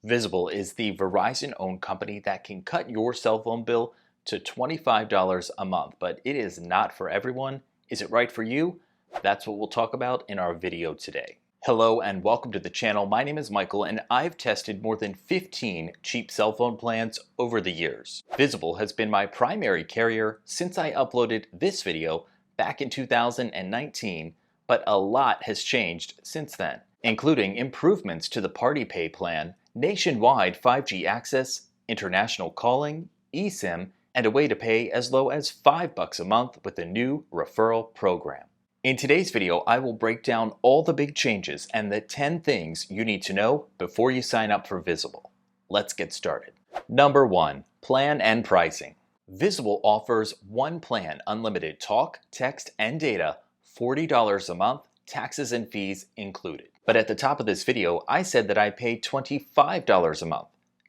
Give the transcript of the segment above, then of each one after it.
Visible is the Verizon-owned company that can cut your cell phone bill to $25 a month, but it is not for everyone. Is it right for you? That's what we'll talk about in our video today. Hello and welcome to the channel. My name is Michael and I've tested more than 15 cheap cell phone plans over the years. Visible has been my primary carrier since I uploaded this video back in 2019, but a lot has changed since then, including improvements to the Party Pay plan, nationwide 5G access, international calling, eSIM, and a way to pay as low as $5 a month with a new referral program. In today's video, I will break down all the big changes and the 10 things you need to know before you sign up for Visible. Let's get started. Number 1. Plan and pricing. Visible offers one plan, unlimited talk, text, and data, $40 a month, taxes and fees included. But at the top of this video, I said that I paid $25 a month.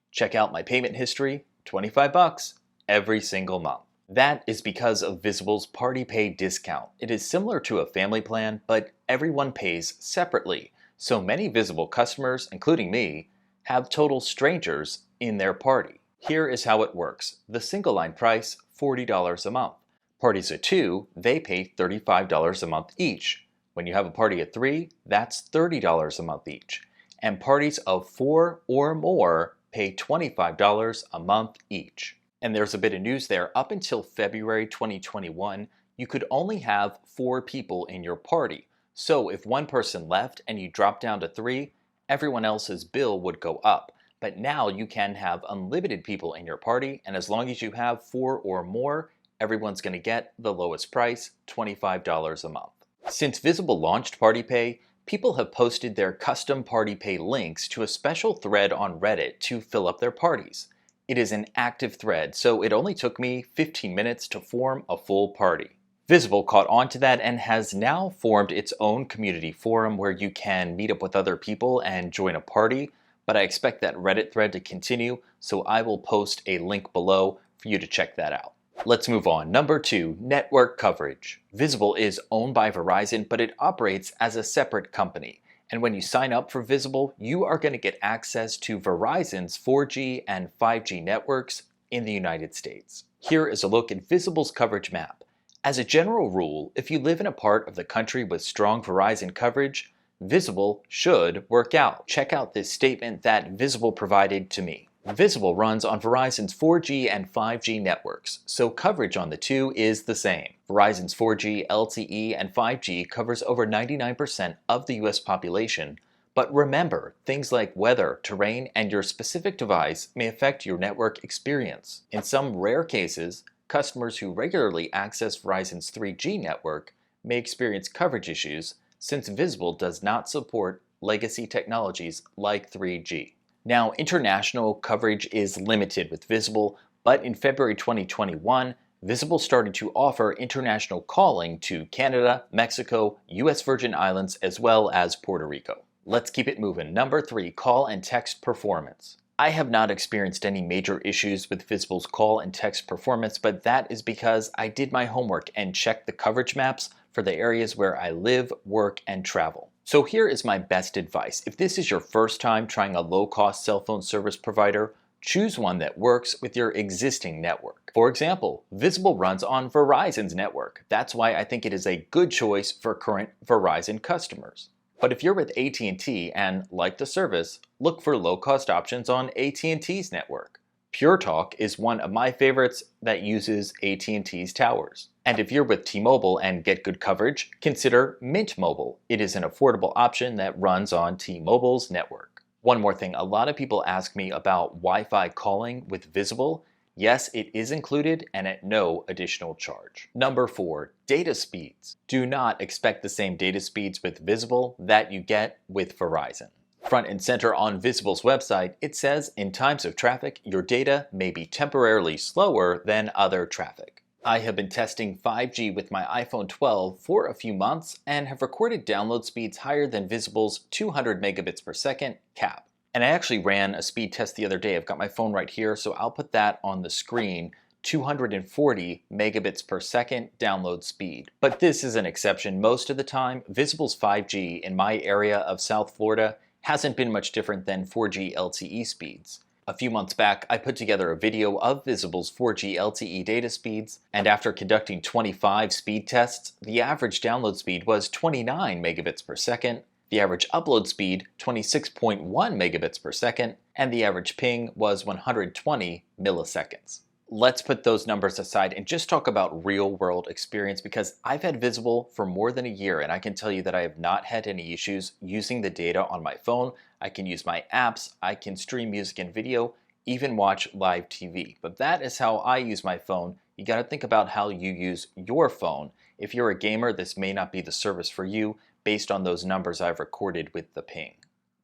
Check out my payment history, $25 every single month. That is because of Visible's Party Pay discount. It is similar to a family plan, but everyone pays separately. So many Visible customers, including me, have total strangers in their party. Here is how it works. The single line price, $40 a month. Parties of 2, they pay $35 a month each. When you have a party of 3, that's $30 a month each. And parties of 4 or more pay $25 a month each. And there's a bit of news there. Up until February 2021, you could only have 4 people in your party. So if one person left and you dropped down to 3, everyone else's bill would go up. But now you can have unlimited people in your party, and as long as you have 4 or more, everyone's going to get the lowest price, $25 a month. Since Visible launched Party Pay, people have posted their custom Party Pay links to a special thread on Reddit to fill up their parties. It is an active thread, so it only took me 15 minutes to form a full party. Visible caught on to that and has now formed its own community forum where you can meet up with other people and join a party, but I expect that Reddit thread to continue, so I will post a link below for you to check that out. Let's move on. Number 2, network coverage. Visible is owned by Verizon, but it operates as a separate company. And when you sign up for Visible, you are going to get access to Verizon's 4G and 5G networks in the United States. Here is a look at Visible's coverage map. As a general rule, if you live in a part of the country with strong Verizon coverage, Visible should work out. Check out this statement that Visible provided to me. Visible runs on Verizon's 4G and 5G networks, so coverage on the two is the same. Verizon's 4G, LTE, and 5G covers over 99% of the US population, but remember, things like weather, terrain, and your specific device may affect your network experience. In some rare cases, customers who regularly access Verizon's 3G network may experience coverage issues since Visible does not support legacy technologies like 3G. Now, international coverage is limited with Visible, but in February 2021, Visible started to offer international calling to Canada, Mexico, US Virgin Islands, as well as Puerto Rico. Let's keep it moving. Number 3, call and text performance. I have not experienced any major issues with Visible's call and text performance, but that is because I did my homework and checked the coverage maps for the areas where I live, work, and travel. So here is my best advice. If this is your first time trying a low-cost cell phone service provider, choose one that works with your existing network. For example, Visible runs on Verizon's network. That's why I think it is a good choice for current Verizon customers. But if you're with AT&T and like the service, look for low-cost options on AT&T's network. Pure Talk is one of my favorites that uses AT&T's towers. And if you're with T-Mobile and get good coverage, consider Mint Mobile. It is an affordable option that runs on T-Mobile's network. One more thing, a lot of people ask me about Wi-Fi calling with Visible. Yes, it is included and at no additional charge. Number 4, data speeds. Do not expect the same data speeds with Visible that you get with Verizon. Front and center on Visible's website, it says in times of traffic, your data may be temporarily slower than other traffic. I have been testing 5G with my iPhone 12 for a few months and have recorded download speeds higher than Visible's 200 megabits per second cap. And I actually ran a speed test the other day. I've got my phone right here, so I'll put that on the screen. 240 megabits per second download speed. But this is an exception. Most of the time, Visible's 5G in my area of South Florida Hasn't been much different than 4G LTE speeds. A few months back, I put together a video of Visible's 4G LTE data speeds, and after conducting 25 speed tests, the average download speed was 29 megabits per second, the average upload speed 26.1 megabits per second, and the average ping was 120 milliseconds. Let's put those numbers aside and just talk about real-world experience, because I've had Visible for more than a year and I can tell you that I have not had any issues using the data on my phone. I can use my apps, I can stream music and video, even watch live TV. But that is how I use my phone. You gotta think about how you use your phone. If you're a gamer, this may not be the service for you based on those numbers I've recorded with the ping.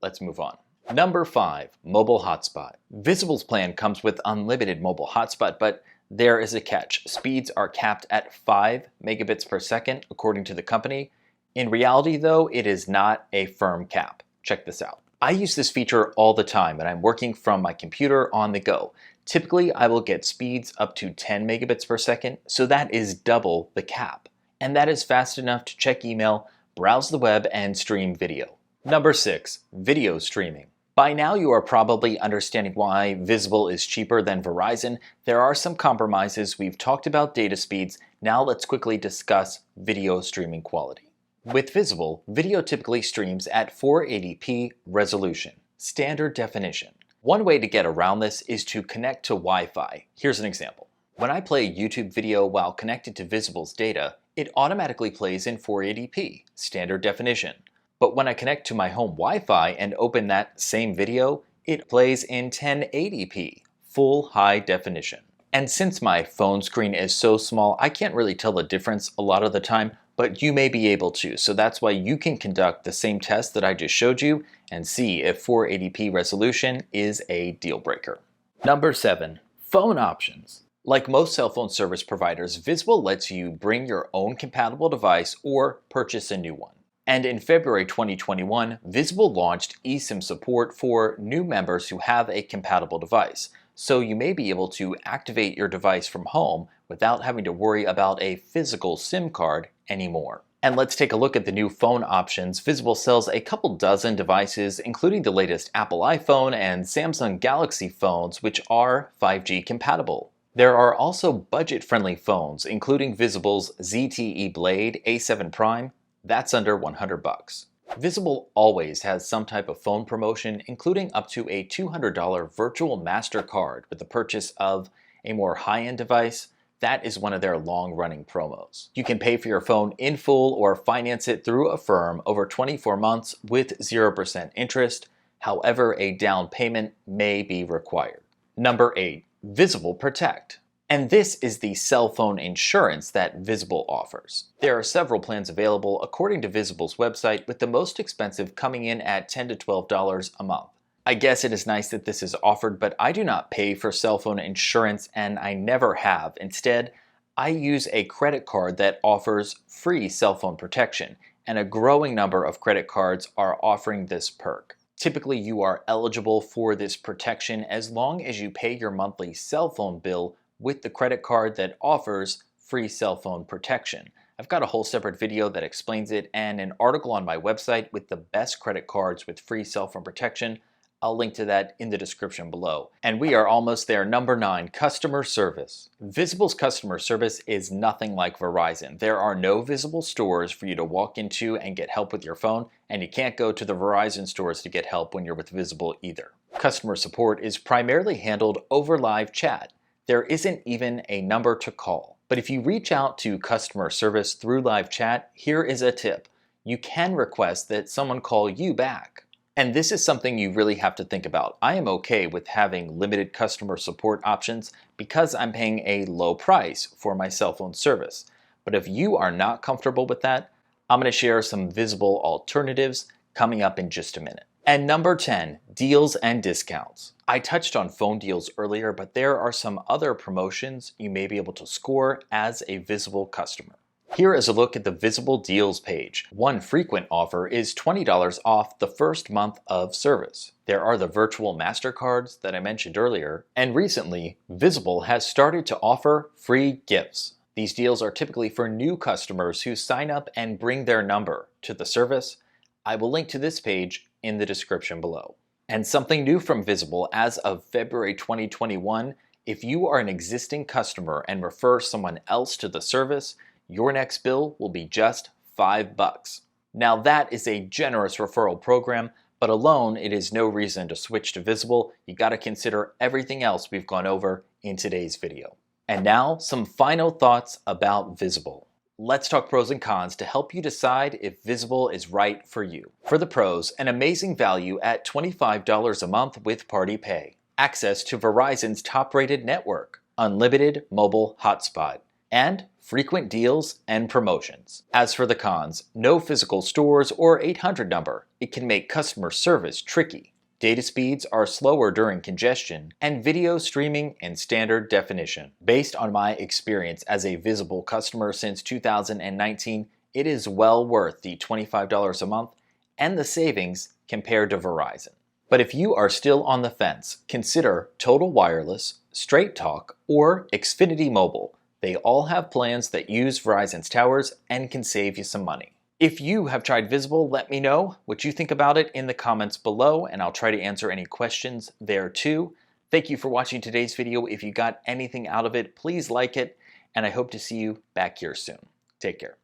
Let's move on. Number 5, mobile hotspot. Visible's plan comes with unlimited mobile hotspot, but there is a catch. Speeds are capped at 5 megabits per second, according to the company. In reality, though, it is not a firm cap. Check this out. I use this feature all the time, and I'm working from my computer on the go. Typically, I will get speeds up to 10 megabits per second, so that is double the cap. And that is fast enough to check email, browse the web, and stream video. Number 6, video streaming. By now you are probably understanding why Visible is cheaper than Verizon. There are some compromises. We've talked about data speeds. Now let's quickly discuss video streaming quality. With Visible, video typically streams at 480p resolution, standard definition. One way to get around this is to connect to Wi-Fi. Here's an example. When I play a YouTube video while connected to Visible's data, it automatically plays in 480p, standard definition. But when I connect to my home Wi-Fi and open that same video, it plays in 1080p, full high definition. And since my phone screen is so small, I can't really tell the difference a lot of the time, but you may be able to. So that's why you can conduct the same test that I just showed you and see if 480p resolution is a deal breaker. Number 7, phone options. Like most cell phone service providers, Visible lets you bring your own compatible device or purchase a new one. And in February 2021, Visible launched eSIM support for new members who have a compatible device. So you may be able to activate your device from home without having to worry about a physical SIM card anymore. And let's take a look at the new phone options. Visible sells a couple dozen devices, including the latest Apple iPhone and Samsung Galaxy phones, which are 5G compatible. There are also budget-friendly phones, including Visible's ZTE Blade A7 Prime. That's under 100 bucks. Visible always has some type of phone promotion, including up to a $200 virtual MasterCard with the purchase of a more high-end device. That is one of their long-running promos. You can pay for your phone in full or finance it through Affirm over 24 months with 0% interest. However, a down payment may be required. Number 8, Visible Protect. And this is the cell phone insurance that Visible offers. There are several plans available according to Visible's website, with the most expensive coming in at $10 to $12 a month. I guess it is nice that this is offered, but I do not pay for cell phone insurance and I never have. Instead, I use a credit card that offers free cell phone protection, and a growing number of credit cards are offering this perk. Typically, you are eligible for this protection as long as you pay your monthly cell phone bill with the credit card that offers free cell phone protection. I've got a whole separate video that explains it and an article on my website with the best credit cards with free cell phone protection. I'll link to that in the description below. And we are almost there. Number 9, customer service. Visible's customer service is nothing like Verizon. There are no Visible stores for you to walk into and get help with your phone, and you can't go to the Verizon stores to get help when you're with Visible either. Customer support is primarily handled over live chat. There isn't even a number to call. But if you reach out to customer service through live chat, here is a tip. You can request that someone call you back. And this is something you really have to think about. I am okay with having limited customer support options because I'm paying a low price for my cell phone service. But if you are not comfortable with that, I'm going to share some Visible alternatives coming up in just a minute. And number 10, deals and discounts. I touched on phone deals earlier, but there are some other promotions you may be able to score as a Visible customer. Here is a look at the Visible deals page. One frequent offer is $20 off the first month of service. There are the virtual MasterCards that I mentioned earlier, and recently, Visible has started to offer free gifts. These deals are typically for new customers who sign up and bring their number to the service. I will link to this page in the description below. And something new from Visible as of February 2021, if you are an existing customer and refer someone else to the service, your next bill will be just $5. Now that is a generous referral program, but alone it is no reason to switch to Visible. You got to consider everything else we've gone over in today's video. And now some final thoughts about Visible. Let's talk pros and cons to help you decide if Visible is right for you. For the pros, an amazing value at $25 a month with Party Pay. Access to Verizon's top-rated network. Unlimited mobile hotspot. And frequent deals and promotions. As for the cons, no physical stores or 800 number. It can make customer service tricky. Data speeds are slower during congestion, and video streaming in standard definition. Based on my experience as a Visible customer since 2019, it is well worth the $25 a month and the savings compared to Verizon. But if you are still on the fence, consider Total Wireless, Straight Talk, or Xfinity Mobile. They all have plans that use Verizon's towers and can save you some money. If you have tried Visible, let me know what you think about it in the comments below, and I'll try to answer any questions there too. Thank you for watching today's video. If you got anything out of it, please like it, and I hope to see you back here soon. Take care.